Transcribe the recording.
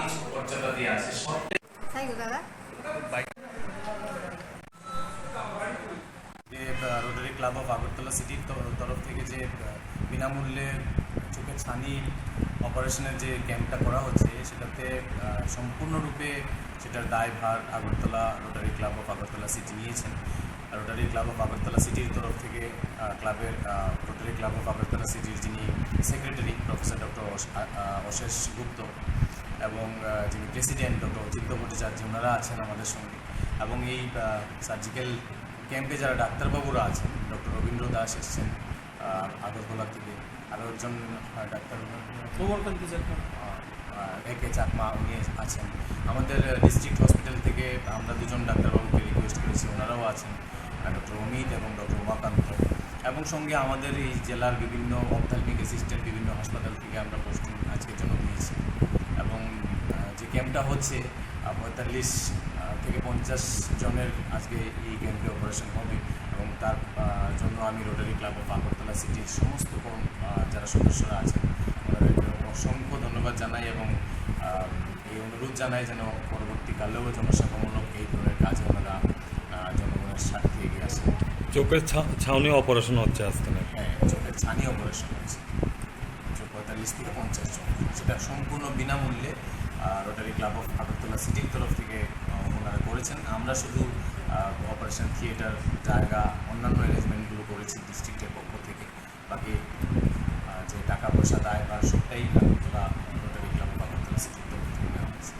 কিছু পর্যটক আছে রোটারি ক্লাব অফ আগরতলা সিটির তরফ থেকে যে বিনামূল্যে চোখের ছানি অপারেশনের যে ক্যাম্পটা করা হচ্ছে সেটাতে সম্পূর্ণরূপে সেটার দায়ভার Agartala rotary club of Agartala city নিয়েছেন। রোটারি ক্লাব অফ আগরতলা সিটির তরফ থেকে রোটারি ক্লাব অফ আগরতলা সিটির যিনি সেক্রেটারি প্রফেসর ডক্টর অশেষ গুপ্ত এবং যিনি প্রেসিডেন্ট ডক্টর অচিন্ত ভট্টাচার্য ওনারা আছেন আমাদের সঙ্গে, এবং এই সার্জিক্যাল ক্যাম্পে যারা ডাক্তারবাবুরা আছেন, ডক্টর রবীন্দ্র দাস এসছেন আগরতলা থেকে, আরও একজন ডাক্তার একে চাকমা উনি আছেন। আমাদের ডিস্ট্রিক্ট হসপিটাল থেকে আমরা দুজন ডাক্তারবাবুকে রিকোয়েস্ট করেছি, ওনারাও আছেন, ডক্টর অমিত এবং ডক্টর উমাকান্ত, এবং সঙ্গে আমাদের এই জেলার বিভিন্ন অপথ্যালমিক অ্যাসিস্ট্যান্ট বিভিন্ন হাসপাতাল থেকে আমরা পোস্টিং আজকের জন্য দিয়েছি। এবং যে ক্যাম্পটা হচ্ছে 45 থেকে 50 জনের আজকে এই ক্যাম্পে অপারেশন হবে, এবং তার জন্য আমি রোটারি ক্লাব অফ আগরতলা সিটির সমস্ত যারা সদস্যরা আছেন ওনাদেরকে অসংখ্য ধন্যবাদ জানাই, এবং এই অনুরোধ জানাই যেন পরবর্তীকালেও জনসেবামূলক এই ধরনের কাজে ওনারা জনগণের স্বার্থে এগিয়ে আসেন। চোখের ছাউনি অপারেশন হচ্ছে আজকে? হ্যাঁ, চোখের ছানি অপারেশন হচ্ছে 45 থেকে 50 জন, সেটা সম্পূর্ণ বিনামূল্যে রোটারি ক্লাব অফ আগরতলা সিটির তরফ থেকে ওনারা করেছেন। আমরা শুধু অপারেশন থিয়েটার জায়গা অন্যান্য অ্যারেঞ্জমেন্টগুলো করেছি ডিস্ট্রিক্টের পক্ষ থেকে, বাকি যে টাকা পয়সা দায় বা সবটাই Agartala rotary club of Agartala সিটির তরফ থেকে নেওয়া হয়েছে।